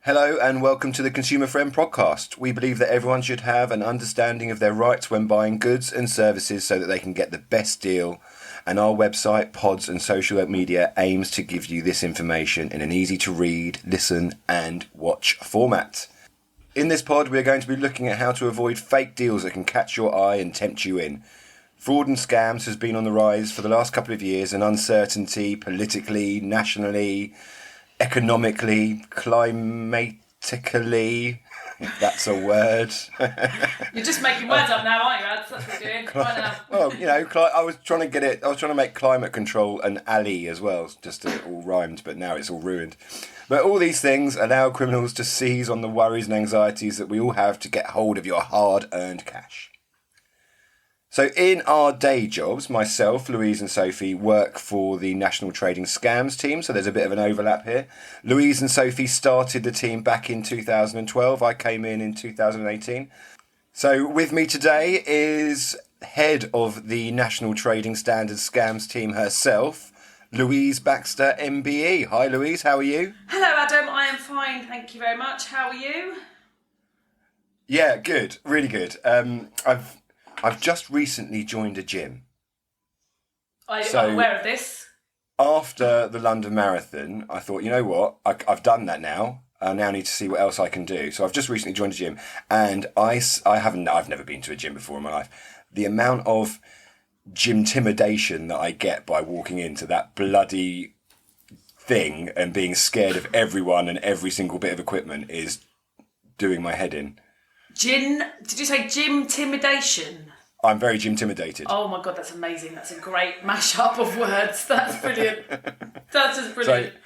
Hello and welcome to the Consumer Friend podcast. We believe that everyone should have an understanding of their rights when buying goods and services so that they can get the best deal. And our website, pods and social media aims to give you this information in an easy to read, listen and watch format. In this pod, we're going to be looking at how to avoid fake deals that can catch your eye and tempt you in. Fraud and scams has been on the rise for the last couple of years, and uncertainty politically, nationally, economically, climatically, if that's a word. You're just making words up now, aren't you, Ads? That's what you're doing right now. Well, I was trying to make climate control an alley as well, just so it all rhymed, but now it's all ruined. But all these things allow criminals to seize on the worries and anxieties that we all have to get hold of your hard-earned cash. So in our day jobs, myself, Louise and Sophie work for the National Trading Scams team, so there's a bit of an overlap here. Louise and Sophie started the team back in 2012. I came in 2018. So with me today is head of the National Trading Standards Scams team herself, Louise Baxter, MBE. Hi Louise, how are you? Hello Adam, I am fine, thank you very much. How are you? Yeah, good, really good. I've just recently joined a gym. I'm aware of this. After the London Marathon, I thought, you know what, I've done that now. I now need to see what else I can do. So I've just recently joined a gym, and I've never been to a gym before in my life. The amount of gym-timidation that I get by walking into that bloody thing and being scared of everyone and every single bit of equipment is doing my head in. Did you say gym-timidation? I'm very gym-timidated. Oh my God, that's amazing. That's a great mash-up of words. That's brilliant. That's just brilliant. So,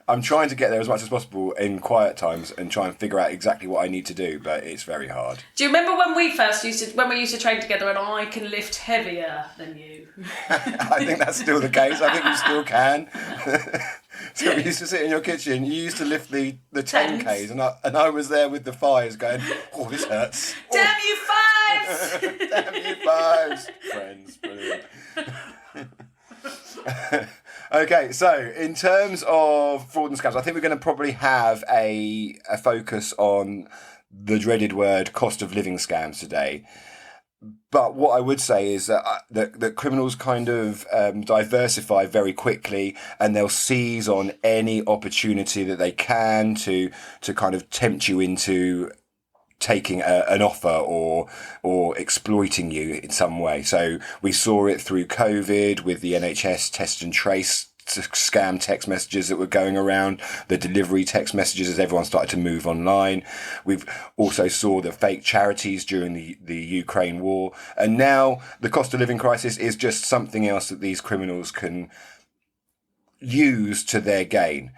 I'm trying to get there as much as possible in quiet times and try and figure out exactly what I need to do, but it's very hard. Do you remember when we used to train together and I can lift heavier than you? I think that's still the case. I think you still can. So we used to sit in your kitchen. You used to lift the 10Ks, and I was there with the 5s going, oh, this hurts. Damn you 5s! Damn you 5s! Friends, brilliant. Okay, so in terms of fraud and scams, I think we're going to probably have a focus on the dreaded word cost of living scams today. But what I would say is that criminals kind of diversify very quickly, and they'll seize on any opportunity that they can to kind of tempt you into taking an offer or exploiting you in some way. So we saw it through COVID with the NHS test and trace scam text messages that were going around, the delivery text messages as everyone started to move online. We've also saw the fake charities during the Ukraine war. And now the cost of living crisis is just something else that these criminals can use to their gain.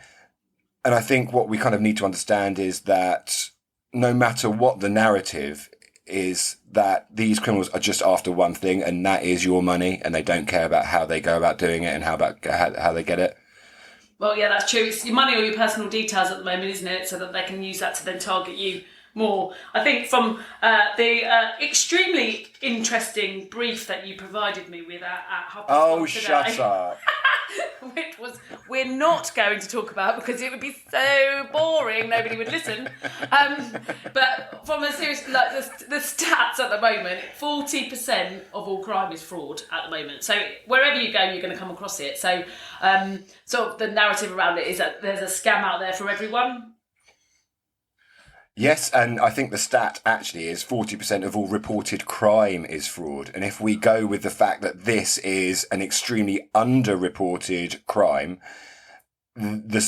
And I think what we kind of need to understand is that no matter what the narrative is, that these criminals are just after one thing, and that is your money, and they don't care about how they go about doing it and how they get it. Well, yeah, that's true. It's your money or your personal details at the moment, isn't it? So that they can use that to then target you more. I think from the extremely interesting brief that you provided me with at Half Past One today. Shut up. Which we're not going to talk about because it would be so boring, nobody would listen. But from a serious, like the stats at the moment, 40% of all crime is fraud at the moment. So wherever you go, you're going to come across it. So sort of the narrative around it is that there's a scam out there for everyone. Yes, and I think the stat actually is 40% of all reported crime is fraud. And if we go with the fact that this is an extremely underreported crime, the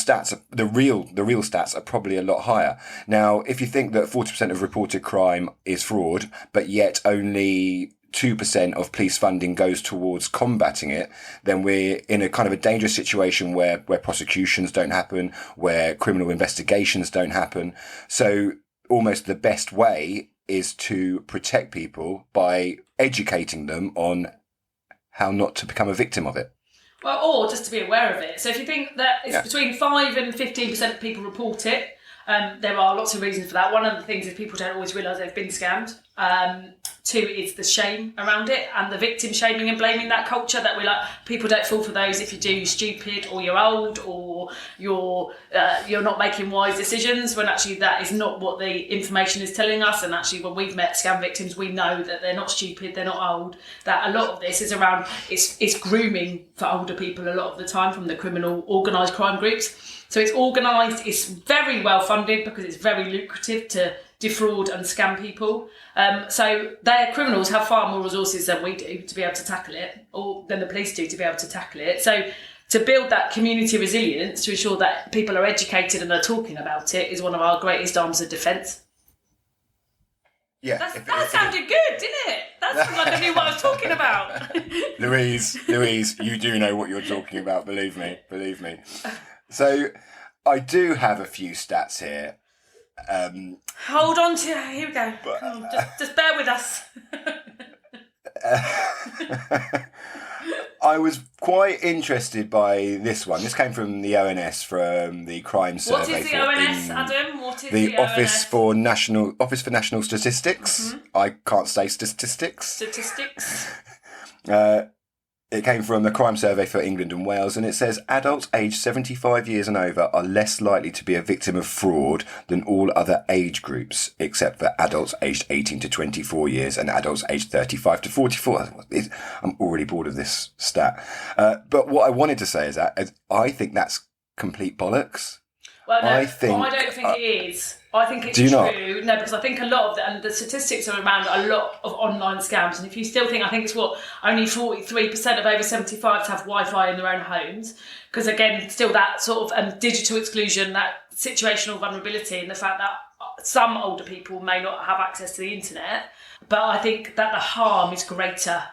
real stats are probably a lot higher. Now, if you think that 40% of reported crime is fraud, but yet only 2% of police funding goes towards combating it, then we're in a kind of a dangerous situation where prosecutions don't happen, where criminal investigations don't happen. So almost the best way is to protect people by educating them on how not to become a victim of it. Well, or just to be aware of it. So if you think that it's between 5 and 15% of people report it, there are lots of reasons for that. One of the things is people don't always realise they've been scammed. Two is the shame around it and the victim shaming and blaming, that culture that we're like, people don't fall for those. If you do, you're stupid, or you're old, or you're not making wise decisions, when actually that is not what the information is telling us. And actually when we've met scam victims, we know that they're not stupid, they're not old, that a lot of this is around, it's grooming for older people a lot of the time from the criminal organised crime groups. So it's organised, it's very well funded because it's very lucrative to defraud and scam people. So their criminals have far more resources than we do to be able to tackle it, or than the police do to be able to tackle it. So to build that community resilience, to ensure that people are educated and are talking about it, is one of our greatest arms of defence. Yeah, that sounded good, didn't it? That's like I knew what I was talking about. Louise, you do know what you're talking about, believe me. So I do have a few stats here. Hold on to, here we go. Come on, just bear with us. I was quite interested by this one. This came from the ONS, from the crime survey. What is the ONS, Adam? What is the the Office ONS? for National Statistics. Mm-hmm. I can't say statistics. Statistics. It came from the crime survey for England and Wales, and it says adults aged 75 years and over are less likely to be a victim of fraud than all other age groups, except for adults aged 18 to 24 years and adults aged 35 to 44. I'm already bored of this stat. But what I wanted to say is that I think that's complete bollocks. Well, no, I don't think it is. I think it's true. No, because I think a lot of the statistics are around a lot of online scams. And if you still think, I think it's only 43% of over 75s have Wi-Fi in their own homes. Because again, still that sort of digital exclusion, that situational vulnerability, and the fact that some older people may not have access to the internet. But I think that the harm is greater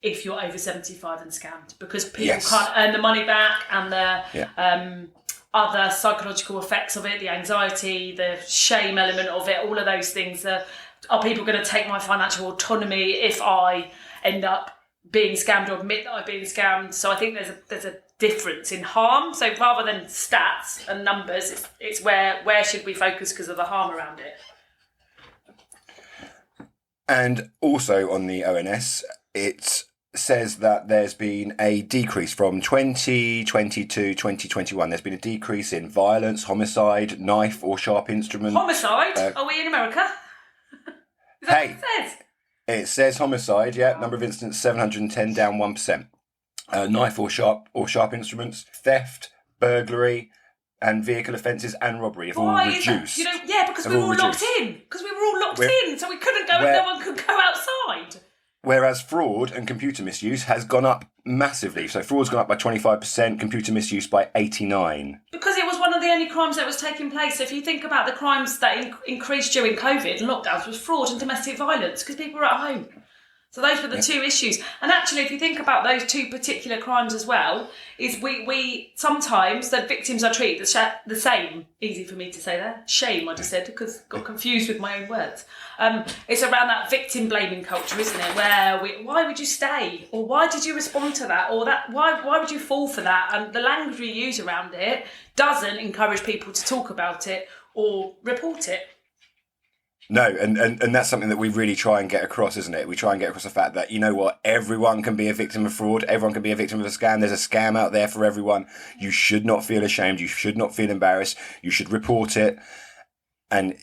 if you're over 75 and scammed, because people can't earn the money back, and the other psychological effects of it, the anxiety, the shame element of it, all of those things. Are people going to take my financial autonomy if I end up being scammed, or admit that I've been scammed? So I think there's a difference in harm. So rather than stats and numbers, it's where should we focus because of the harm around it. And also on the ONS, it says that there's been a decrease from 2020 to 2021. There's been a decrease in violence, homicide, knife or sharp instrument. Homicide? Are we in America? Is that what it says? It says homicide, yeah. Number of incidents, 710, down 1%. Knife or sharp instruments, theft, burglary, and vehicle offences and robbery have all reduced. Because we were all locked in. Because we were all locked in, so we couldn't go and no one could go outside. Whereas fraud and computer misuse has gone up massively. So fraud's gone up by 25%, computer misuse by 89%. Because it was one of the only crimes that was taking place. So if you think about the crimes that increased during COVID and lockdowns, was fraud and domestic violence, because people were at home. So those were the two issues. And actually, if you think about those two particular crimes as well, is we sometimes the victims are treated the same. Easy for me to say that. Shame, I just said, because got confused with my own words. It's around that victim blaming culture, isn't it? Where why would you stay? Or why did you respond to that? Or that why would you fall for that? And the language we use around it doesn't encourage people to talk about it or report it. No, and that's something that we really try and get across, isn't it? We try and get across the fact that, you know what, everyone can be a victim of fraud, everyone can be a victim of a scam, there's a scam out there for everyone. You should not feel ashamed, you should not feel embarrassed, you should report it. And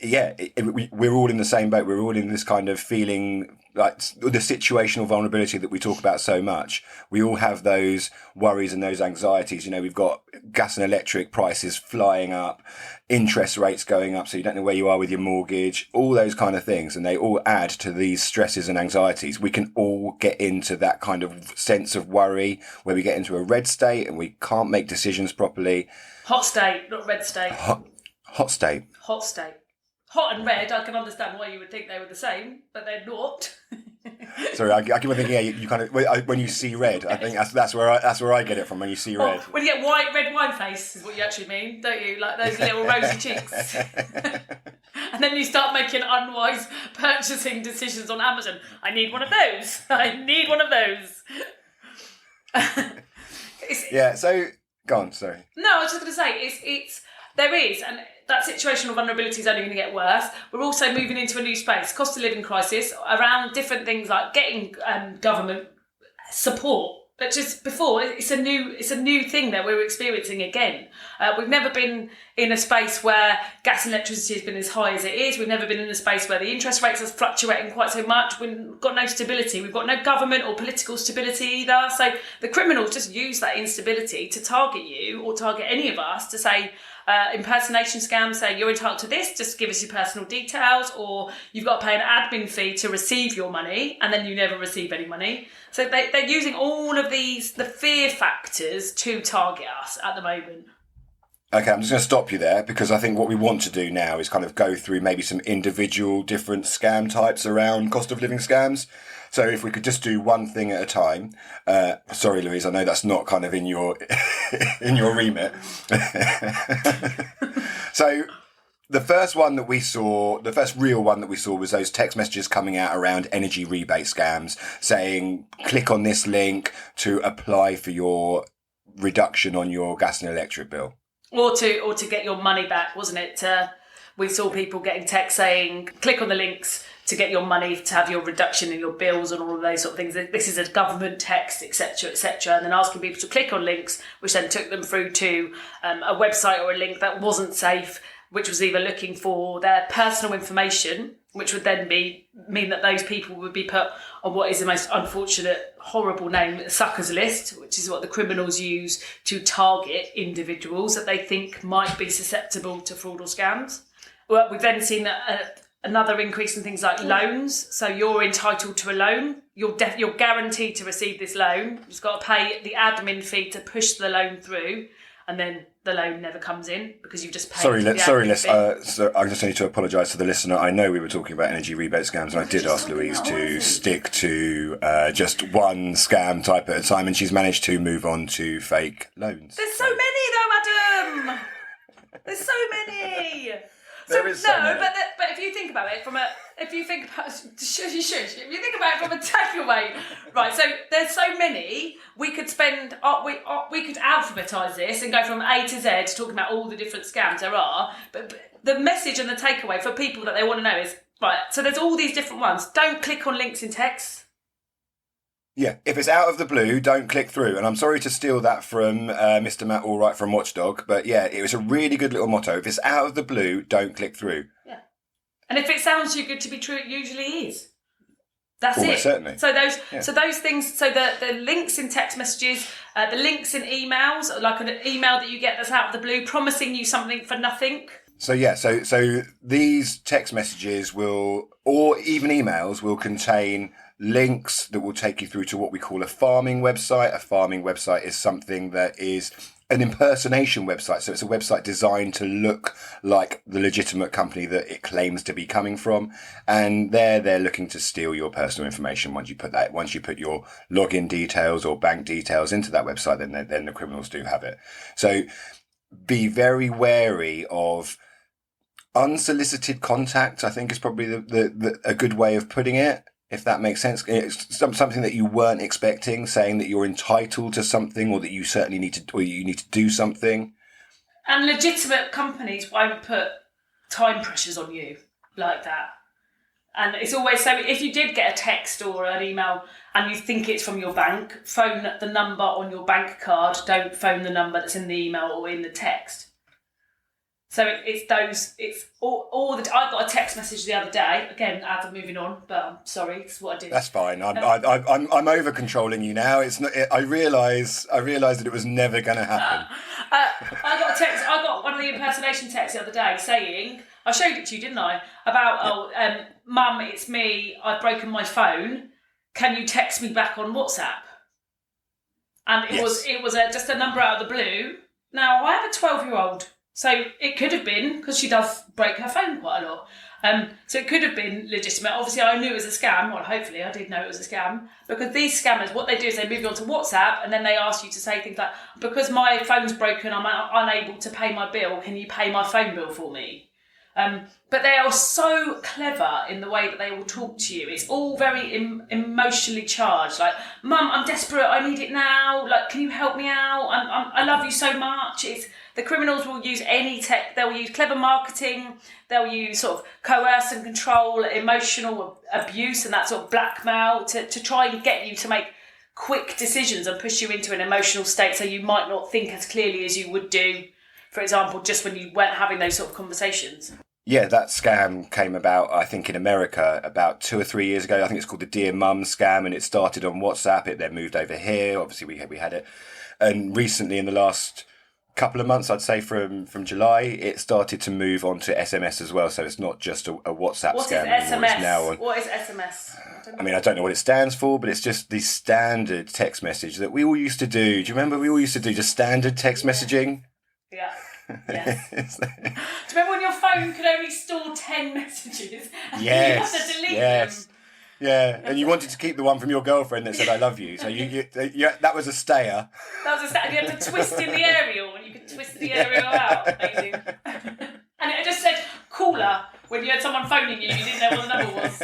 we're all in the same boat, we're all in this kind of feeling like the situational vulnerability that we talk about so much. We all have those worries and those anxieties. You know, we've got gas and electric prices flying up, interest rates going up, so you don't know where you are with your mortgage, all those kind of things. And they all add to these stresses and anxieties. We can all get into that kind of sense of worry where we get into a red state and we can't make decisions properly. Hot state, not red state. Hot state. Hot state. Hot and red, I can understand why you would think they were the same, but they're not. Sorry, I keep on thinking, you kind of when you see red, I think that's where I get it from. When you see red, when you get red wine face is what you actually mean, don't you? Like those little rosy cheeks, and then you start making unwise purchasing decisions on Amazon. I need one of those. I need one of those. Yeah. So go on. Sorry. No, I was just going to say there is, and that situational vulnerability is only going to get worse. We're also moving into a new space, cost of living crisis, around different things like getting government support. But just before, it's a new thing that we're experiencing again. We've never been in a space where gas and electricity has been as high as it is. We've never been in a space where the interest rates are fluctuating quite so much. We've got no stability. We've got no government or political stability either. So the criminals just use that instability to target you or target any of us to say, impersonation scams say you're entitled to this, just give us your personal details, or you've got to pay an admin fee to receive your money, and then you never receive any money. So they're using all of the fear factors to target us at the moment. Okay, I'm just going to stop you there because I think what we want to do now is kind of go through maybe some individual different scam types around cost of living scams. So if we could just do one thing at a time. Sorry, Louise, I know that's not kind of in your in your remit. So the first one that we saw, the first real one that we saw was those text messages coming out around energy rebate scams saying, click on this link to apply for your reduction on your gas and electric bill. Or to get your money back, wasn't it? We saw people getting texts saying, click on the links to get your money, to have your reduction in your bills and all of those sort of things. This is a government text, etc., etc. And then asking people to click on links, which then took them through to a website or a link that wasn't safe, which was either looking for their personal information, which would then mean that those people would be put on what is the most unfortunate, horrible name, a suckers list, which is what the criminals use to target individuals that they think might be susceptible to fraud or scams. Well, we've then seen another increase in things like loans. So you're entitled to a loan. You're guaranteed to receive this loan. You've just got to pay the admin fee to push the loan through, and then the loan never comes in because you've just paid. So I just need to apologise to the listener. I know we were talking about energy rebate scams, and I did ask Louise to stick to just one scam type at a time, and she's managed to move on to fake loans. There's so many though, Adam. There's so many. There is so many. But if you think about it if you think about it from a takeaway, right? So there's so many. We could spend. We could alphabetise this and go from A to Z, talking about all the different scams there are. But the message and the takeaway for people that they want to know is right. So there's all these different ones. Don't click on links in text. Yeah, if it's out of the blue, don't click through. And I'm sorry to steal that from Mr. Matt Allwright from Watchdog, but yeah, it was a really good little motto. If it's out of the blue, don't click through. Yeah. And if it sounds too good to be true, it usually is. That's Almost it. Certainly. So those things. So the links in text messages, the links in emails, like an email that you get that's out of the blue, promising you something for nothing. So yeah, so these text messages will, or even emails, will contain links that will take you through to what we call a farming website. A farming website is something that is an impersonation website. So it's a website designed to look like the legitimate company that it claims to be coming from. And they're looking to steal your personal information. Once you put your login details or bank details into that website, then the criminals do have it. So be very wary of unsolicited contact, I think is probably a good way of putting it. If that makes sense. It's something that you weren't expecting, saying that you're entitled to something or that you certainly need to, or you need to do something. And legitimate companies won't put time pressures on you like that. And it's always so, if you did get a text or an email and you think it's from your bank, phone the number on your bank card. Don't phone the number that's in the email or in the text. So it's all the. I got a text message the other day. Again, I'm moving on, but I'm sorry, it's what I did. That's fine. I'm over controlling you now. It's not. I realised that it was never going to happen. I got a text. I got one of the impersonation texts the other day saying, I showed it to you, didn't I? About Mum, it's me. I've broken my phone. Can you text me back on WhatsApp? And it was just a number out of the blue. Now I have a 12-year-old. So it could have been, because she does break her phone quite a lot. So it could have been legitimate. Obviously, I knew it was a scam. Well, hopefully I did know it was a scam. Because these scammers, what they do is they move you onto WhatsApp and then they ask you to say things like, because my phone's broken, I'm unable to pay my bill. Can you pay my phone bill for me? But they are so clever in the way that they will talk to you. It's all very emotionally charged. Like, Mum, I'm desperate. I need it now. Like, can you help me out? I love you so much. The criminals will use any tech. They'll use clever marketing. They'll use sort of coerce and control, emotional abuse and that sort of blackmail to try and get you to make quick decisions and push you into an emotional state so you might not think as clearly as you would do, for example, just when you weren't having those sort of conversations. Yeah, that scam came about, I think, in America about 2 or 3 years ago. I think it's called the Dear Mum scam, and it started on WhatsApp. It then moved over here. Obviously, we had it. And recently, in the last couple of months, I'd say from July, it started to move on to SMS as well. So it's not just a WhatsApp scam anymore. What is SMS? I don't know what it stands for, but it's just the standard text message that we all used to do. Do you remember we all used to do just standard text messaging? Yeah. Yes. Do you remember when your phone could only store 10 messages? And you had to delete them? Yeah, and you wanted to keep the one from your girlfriend that said "I love you," so you that was a stayer. That was a stayer. You had to twist in the aerial, and you could twist the aerial out. Amazing. And it just said "caller" when you had someone phoning you. You didn't know what the number was.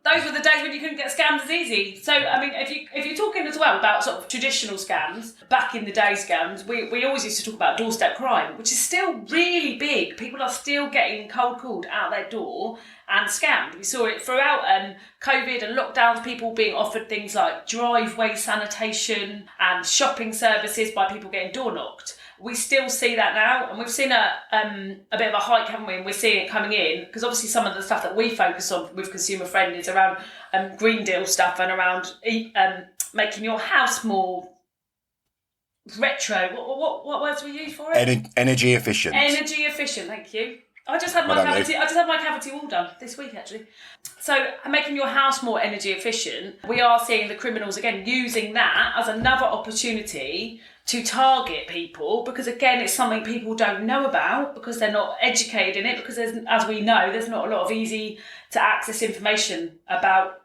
Those were the days when you couldn't get scammed as easy. So, if you're talking as well about sort of traditional scams, back in the day scams, we always used to talk about doorstep crime, which is still really big. People are still getting cold called out their door and scammed. We saw it throughout COVID and lockdowns, people being offered things like driveway sanitation and shopping services by people getting door knocked. We still see that now, and we've seen a bit of a hike, haven't we? And we're seeing it coming in, because obviously some of the stuff that we focus on with Consumer Friend is around Green Deal stuff and around making your house more retro. What words we use for it? Energy efficient. Energy efficient. Thank you. I just had my cavity wall done this week, actually. So, making your house more energy efficient, we are seeing the criminals again using that as another opportunity to target people, because again, it's something people don't know about because they're not educated in it, because as we know, there's not a lot of easy to access information about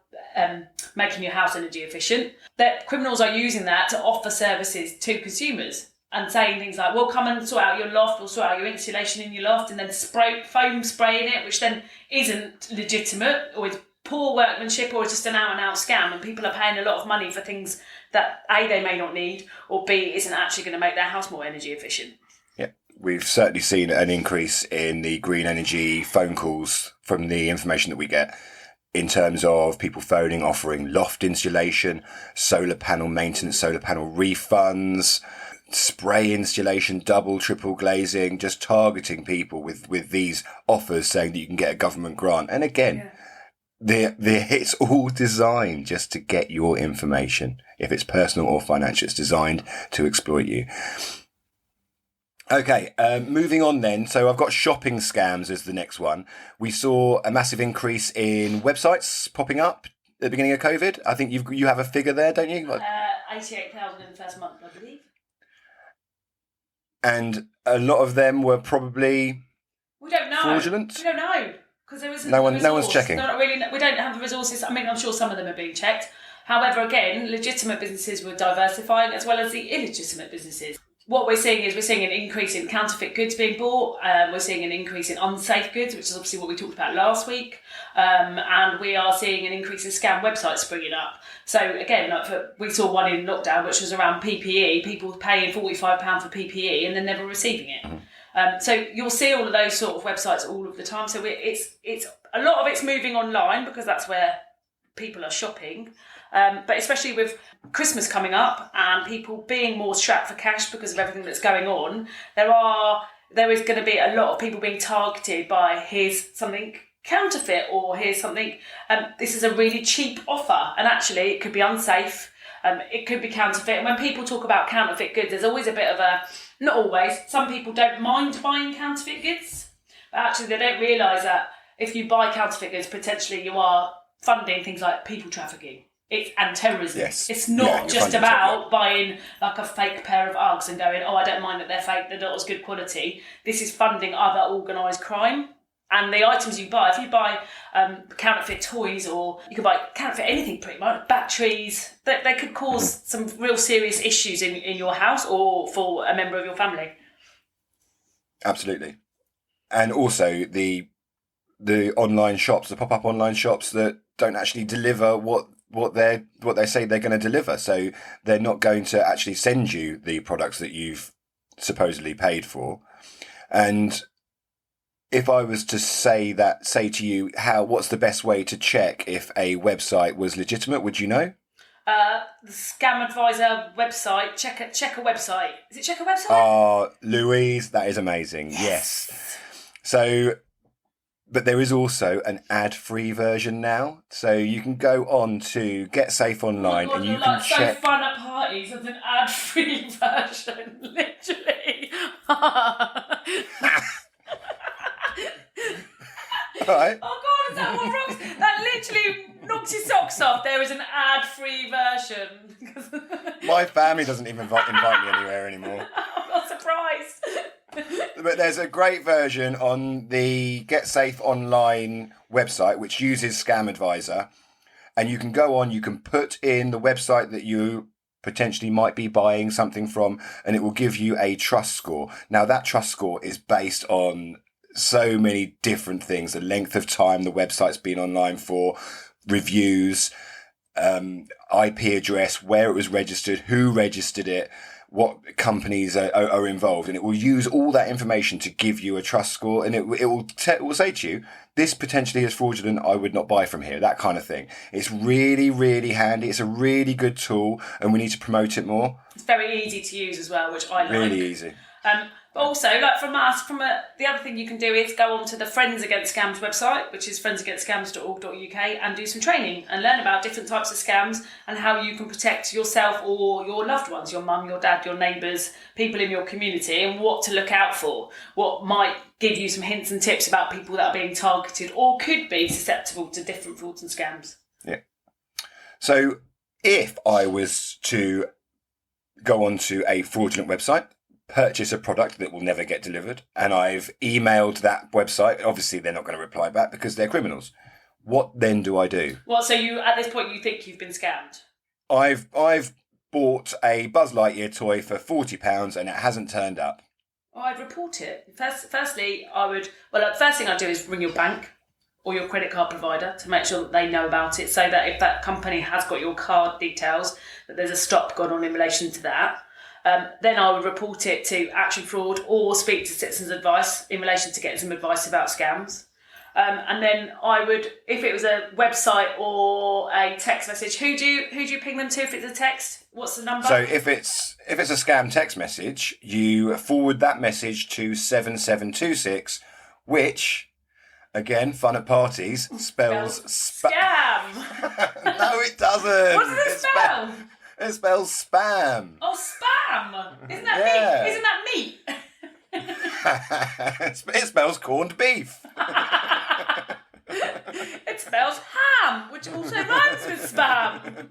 making your house energy efficient. That criminals are using that to offer services to consumers and saying things like, well, come and sort out your loft or sort out your insulation in your loft, and then foam spray in it, which then isn't legitimate, or is poor workmanship, or is just an out-and-out scam, and people are paying a lot of money for things that A, they may not need, or B, isn't actually going to make their house more energy efficient. Yeah, we've certainly seen an increase in the green energy phone calls from the information that we get, in terms of people phoning, offering loft insulation, solar panel maintenance, solar panel refunds, spray installation, double, triple glazing, just targeting people with these offers, saying that you can get a government grant. And again, it's all designed just to get your information. If it's personal or financial, it's designed to exploit you. Okay, moving on then. So I've got shopping scams as the next one. We saw a massive increase in websites popping up at the beginning of COVID. I think you have a figure there, don't you? 88,000 in the first month, I believe. And a lot of them were probably fraudulent. We don't know, because there isn't. No one's checking. Not really. We don't have the resources. I mean, I'm sure some of them are being checked. However, again, legitimate businesses were diversifying, as well as the illegitimate businesses. What we're seeing an increase in counterfeit goods being bought. We're seeing an increase in unsafe goods, which is obviously what we talked about last week. And we are seeing an increase in scam websites springing up. So again, we saw one in lockdown, which was around PPE, people paying £45 for PPE and then never receiving it. So you'll see all of those sort of websites all of the time. So it's a lot of it's moving online, because that's where people are shopping. But especially with Christmas coming up and people being more strapped for cash because of everything that's going on, there is going to be a lot of people being targeted by here's something counterfeit, or here's something, this is a really cheap offer, and actually it could be unsafe, it could be counterfeit. And when people talk about counterfeit goods, there's always a bit of not always, some people don't mind buying counterfeit goods, but actually they don't realise that if you buy counterfeit goods, potentially you are funding things like people trafficking. And terrorism. Yes. It's not just about buying like a fake pair of Uggs and going, oh, I don't mind that they're fake, they're not as good quality. This is funding other organised crime. And the items you buy, if you buy counterfeit toys, or you could buy counterfeit anything pretty much, batteries, they could cause some real serious issues in your house or for a member of your family. Absolutely. and also the online shops, the pop-up online shops that don't actually deliver what they say they're going to deliver. So they're not going to actually send you the products that you've supposedly paid for. And if I was to say to you, what's the best way to check if a website was legitimate? Would you know? The Scam Advisor website. Check a website. Is it check a website? Oh, Louise, that is amazing. Yes. So, but there is also an ad-free version now. So you can go on to Get Safe Online and you can check. So fun at parties with an ad-free version, literally. Right. Oh God, is that what rocks? That literally knocks your socks off. There is an ad-free version. My family doesn't even invite me anywhere anymore. I'm not surprised. But there's a great version on the Get Safe Online website, which uses Scam Advisor. And you can go on, you can put in the website that you potentially might be buying something from, and it will give you a trust score. Now, that trust score is based on so many different things: the length of time the website's been online for, reviews, IP address, where it was registered, who registered it, what companies are involved, and it will use all that information to give you a trust score, and it will say to you, this potentially is fraudulent, I would not buy from here, that kind of thing. It's really, really handy. It's a really good tool, and we need to promote it more. It's very easy to use as well, which I like. Really easy. But also, like from us, the other thing you can do is go on to the Friends Against Scams website, which is friendsagainstscams.org.uk, and do some training and learn about different types of scams and how you can protect yourself or your loved ones, your mum, your dad, your neighbours, people in your community, and what to look out for, what might give you some hints and tips about people that are being targeted or could be susceptible to different frauds and scams. Yeah. So if I was to go onto a fraudulent website, purchase a product that will never get delivered, and I've emailed that website, obviously they're not going to reply back because they're criminals. What then do I do? Well, so you, at this point, you think you've been scammed? I've bought a Buzz Lightyear toy for £40 and it hasn't turned up. Oh, I'd report it. Firstly, the first thing I'd do is ring your bank or your credit card provider to make sure that they know about it, so that if that company has got your card details, that there's a stop gone on in relation to that. Then I would report it to Action Fraud or speak to Citizens Advice in relation to getting some advice about scams. And then I would, if it was a website or a text message, who do you ping them to if it's a text? What's the number? So if it's a scam text message, you forward that message to 7726, which, again, fun at parties, spells scam. No, it doesn't. What does it spell? It spells spam. Oh, spam! Isn't that meat? Isn't that meat? It spells corned beef. It spells ham, which also rhymes with spam.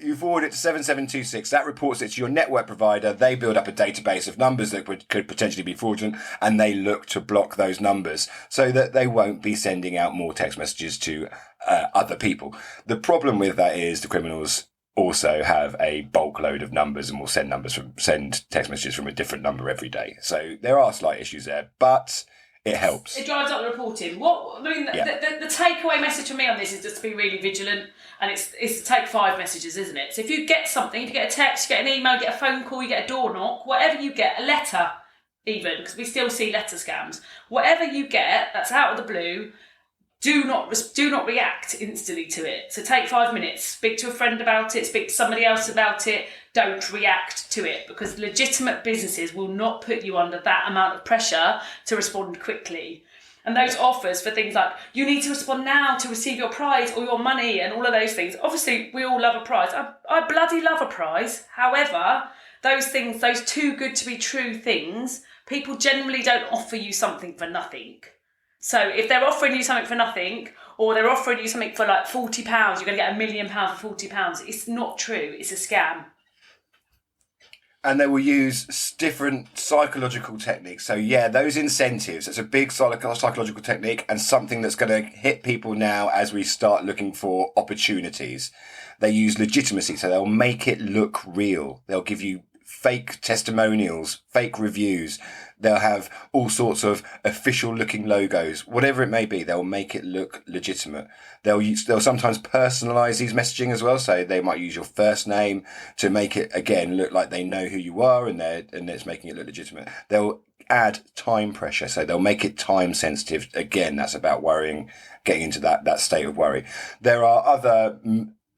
You forward it to 7726. That reports it to your network provider. They build up a database of numbers that could potentially be fraudulent, and they look to block those numbers so that they won't be sending out more text messages to other people. The problem with that is the criminals also have a bulk load of numbers and will send text messages from a different number every day. So there are slight issues there, but it helps. It drives up the reporting. The takeaway message for me on this is just to be really vigilant, and it's to take 5 messages, isn't it? So if you get something, if you get a text, you get an email, you get a phone call, you get a door knock, whatever you get, a letter even, because we still see letter scams. Whatever you get that's out of the blue, do not react instantly to it. So take 5 minutes, speak to a friend about it, speak to somebody else about it. Don't react to it, because legitimate businesses will not put you under that amount of pressure to respond quickly. And those offers for things like, you need to respond now to receive your prize or your money and all of those things. Obviously, we all love a prize. I bloody love a prize. However, those things, those too good to be true things, people generally don't offer you something for nothing. So if they're offering you something for nothing, or they're offering you something for like £40, you're going to get £1 million for £40. It's not true. It's a scam. And they will use different psychological techniques. So those incentives, it's a big psychological technique and something that's going to hit people now as we start looking for opportunities. They use legitimacy, so they'll make it look real. They'll give you fake testimonials, fake reviews. They'll have all sorts of official looking logos, whatever it may be. They'll make it look legitimate. They'll sometimes personalize these messaging as well. So they might use your first name to make it, again, look like they know who you are and it's making it look legitimate. They'll add time pressure. So they'll make it time sensitive. Again, that's about worrying, getting into that state of worry. There are other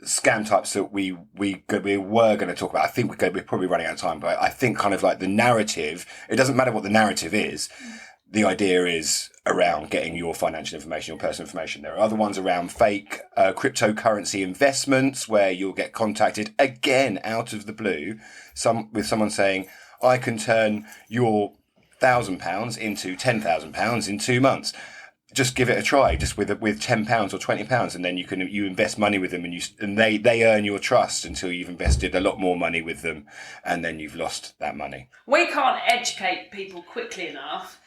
scam types that we were going to talk about. I think we're probably running out of time, but I think kind of like the narrative, it doesn't matter what the narrative is. The idea is around getting your financial information, your personal information. There are other ones around fake cryptocurrency investments where you'll get contacted again out of the blue, with someone saying, I can turn your £1,000 into £10,000 in 2 months. Just give it a try, just with £10 or £20, and then you invest money with them, and they earn your trust until you've invested a lot more money with them, and then you've lost that money. We can't educate people quickly enough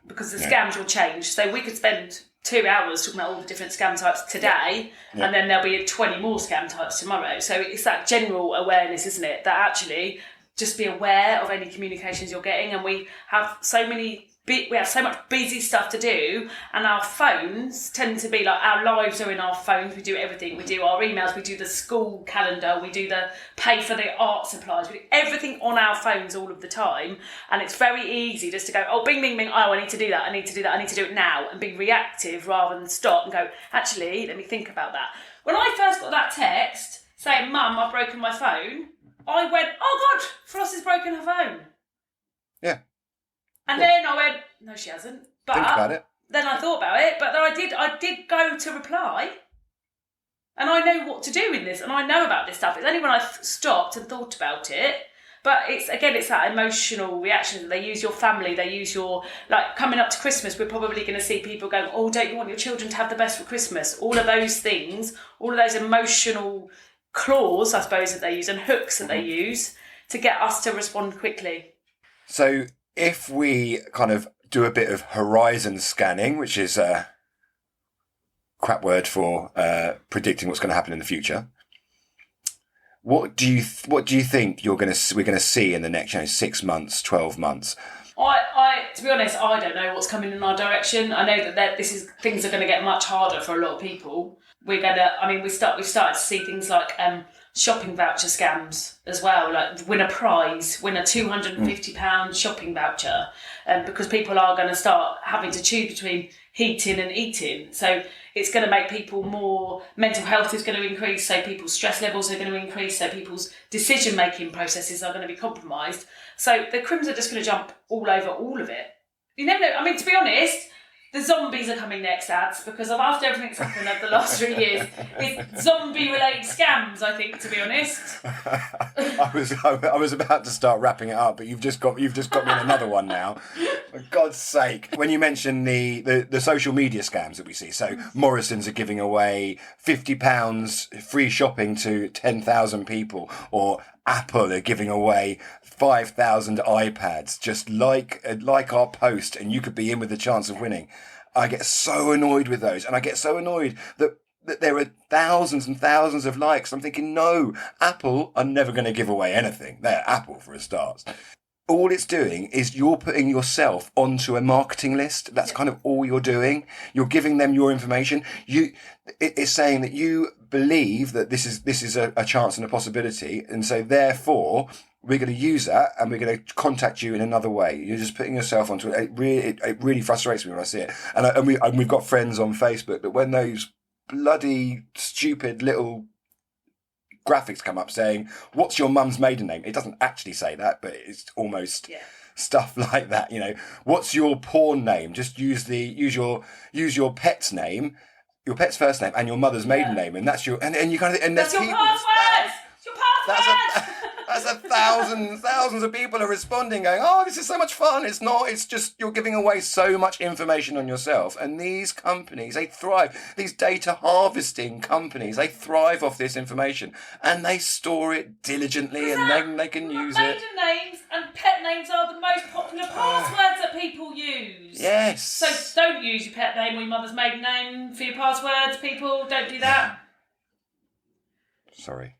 because the scams will change. So we could spend 2 hours talking about all the different scam types today, and then there'll be 20 more scam types tomorrow. So it's that general awareness, isn't it? That actually just be aware of any communications you're getting, and we have so much busy stuff to do, and our phones tend to be like, our lives are in our phones. We do everything. We do our emails, we do the school calendar, we do the pay for the art supplies, we do everything on our phones all of the time, and it's very easy just to go, oh, bing, bing, bing, oh, I need to do that, I need to do it now, and be reactive rather than stop and go, actually, let me think about that. When I first got that text saying, Mum, I've broken my phone, I went, oh God, Frost has broken her phone. Yeah. And then I went, no, she hasn't. But think about it. Then I thought about it, but then I did go to reply. And I know what to do in this, and I know about this stuff. It's only when I stopped and thought about it. But it's that emotional reaction. They use your family, they use like coming up to Christmas, we're probably going to see people going, oh, don't you want your children to have the best for Christmas? All of those things, all of those emotional claws, I suppose, that they use, and hooks that they use to get us to respond quickly. So if we kind of do a bit of horizon scanning, which is a crap word for predicting what's going to happen in the future, what do you think we're going to see in the next 6 months, 12 monts? I to be honest, I don't know what's coming in our direction. I know that things are going to get much harder for a lot of people. We've started to see things like shopping voucher scams as well, like win a prize, win a £250 shopping voucher, because people are going to start having to choose between heating and eating. So it's going to make people more, mental health is going to increase, so people's stress levels are going to increase, so people's decision-making processes are going to be compromised. So the crims are just going to jump all over all of it. You never know. I mean, to be honest, the zombies are coming next, ads, because after everything that's happened over the last 3 years, it's zombie-related scams, I think, to be honest. I was about to start wrapping it up, but you've just got me in another one now. For God's sake. When you mention the social media scams that we see, so Morrison's are giving away £50 free shopping to 10,000 people, or Apple are giving away 5,000 iPads, just like our post, and you could be in with the chance of winning. I get so annoyed with those, and I get so annoyed that there are thousands and thousands of likes. I'm thinking, no, Apple are never going to give away anything. They're Apple for a start. All it's doing is you're putting yourself onto a marketing list. That's kind of all you're doing. You're giving them your information. It's saying that you believe that this is a chance and a possibility, and so therefore we're going to use that, and we're going to contact you in another way. You're just putting yourself onto it. It really frustrates me when I see it. And we've got friends on Facebook that when those bloody stupid little graphics come up saying, what's your mum's maiden name? It doesn't actually say that, but it's almost stuff like that. What's your porn name? Just use your pet's name, your pet's first name, and your mother's maiden name, and that's your and you kind of and that's your password. It's your password. That's thousands of people are responding, going, oh, this is so much fun. It's not. It's just you're giving away so much information on yourself. And these companies, they thrive. These data harvesting companies, they thrive off this information, and they store it diligently, and then they can use it. Maiden names and pet names are the most popular passwords that people use. Yes. So don't use your pet name or your mother's maiden name for your passwords, people. Don't do that. Sorry.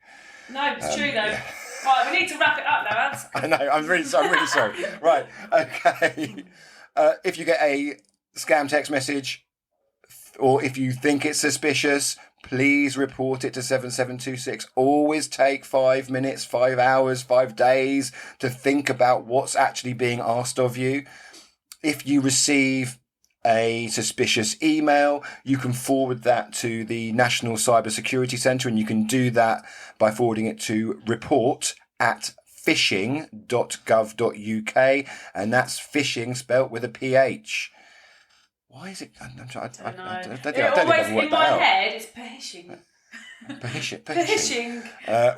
No, it's true though. Yeah. Right, we need to wrap it up now, Ants. I know, I'm really sorry. Right, okay. If you get a scam text message, or if you think it's suspicious, please report it to 7726. Always take 5 minutes, 5 hours, 5 days to think about what's actually being asked of you. If you receive a suspicious email, you can forward that to the National Cyber Security Centre, and you can do that by forwarding it to report@phishing.gov.uk, and that's phishing spelt with a PH. Why is it? I don't know. I don't think I've worked In my that out. head, it's phishing. Phishing.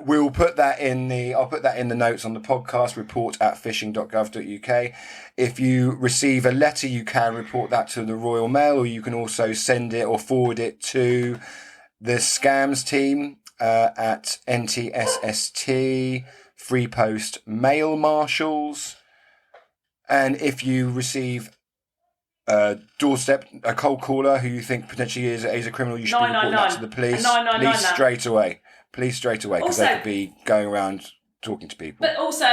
We'll put that in I'll put that in the notes on the podcast. Report@phishing.gov.uk. If you receive a letter, you can report that to the Royal Mail, or you can also send it or forward it to the scams team at NTSST, Free Post Mail Marshals. And if you receive doorstep, a cold caller who you think potentially is a criminal, you should be reporting that to the police. Police straight away. Police straight away, because they could be going around talking to people. But also,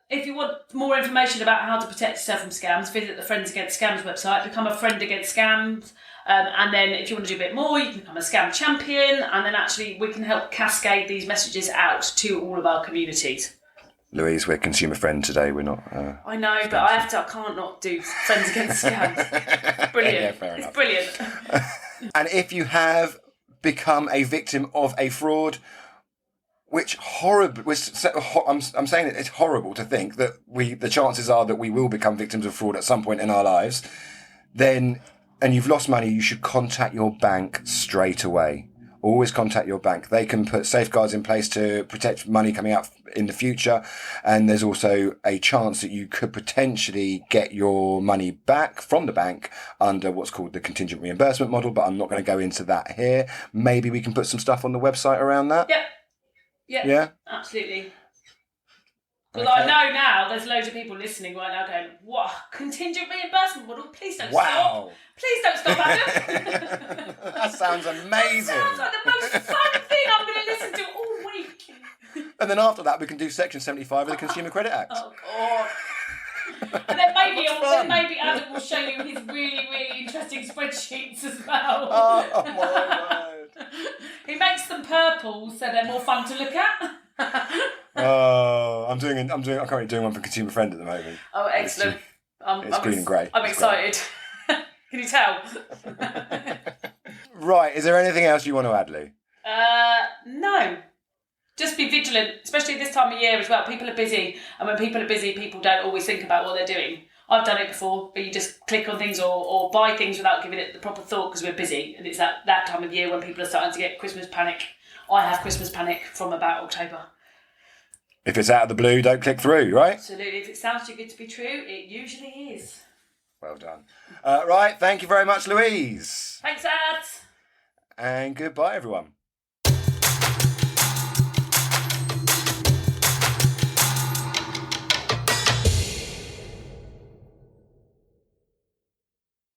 if you want more information about how to protect yourself from scams, visit the Friends Against Scams website, become a friend against scams, and then if you want to do a bit more, you can become a scam champion, and then actually we can help cascade these messages out to all of our communities. Louise, we're consumer friend today. We're not. I know, but I can't not do Friends Against Scams. It's brilliant. Yeah, fair enough. It's brilliant. And if you have become a victim of a fraud, I'm saying it's horrible to think that the chances are that we will become victims of fraud at some point in our lives, and you've lost money, you should contact your bank straight away. Always contact your bank. They can put safeguards in place to protect money coming out in the future. And there's also a chance that you could potentially get your money back from the bank under what's called the contingent reimbursement model. But I'm not going to go into that here. Maybe we can put some stuff on the website around that. Yep. Yeah. Absolutely. Well, I know now there's loads of people listening right now going, what? Contingent reimbursement model? Please don't stop. Please don't stop, Adam. That sounds amazing. That sounds like the most fun thing I'm going to listen to all week. And then after that, we can do Section 75 of the Consumer Credit Act. Oh, God. And then maybe Adam will show you his really, really interesting spreadsheets as well. Oh, my word. He makes them purple so they're more fun to look at. I'm currently doing one for Consumer Friend at the moment. Oh, excellent. It's green and grey. I'm excited. Can you tell? Right, is there anything else you want to add, Lou? No. Just be vigilant, especially this time of year as well. People are busy, and when people are busy, people don't always think about what they're doing. I've done it before, but you just click on things or buy things without giving it the proper thought because we're busy, and it's that time of year when people are starting to get Christmas panic. I have Christmas panic from about October. If it's out of the blue, don't click through, right? Absolutely. If it sounds too good to be true, it usually is. Well done. Right, thank you very much, Louise. Thanks, Ads. And goodbye, everyone.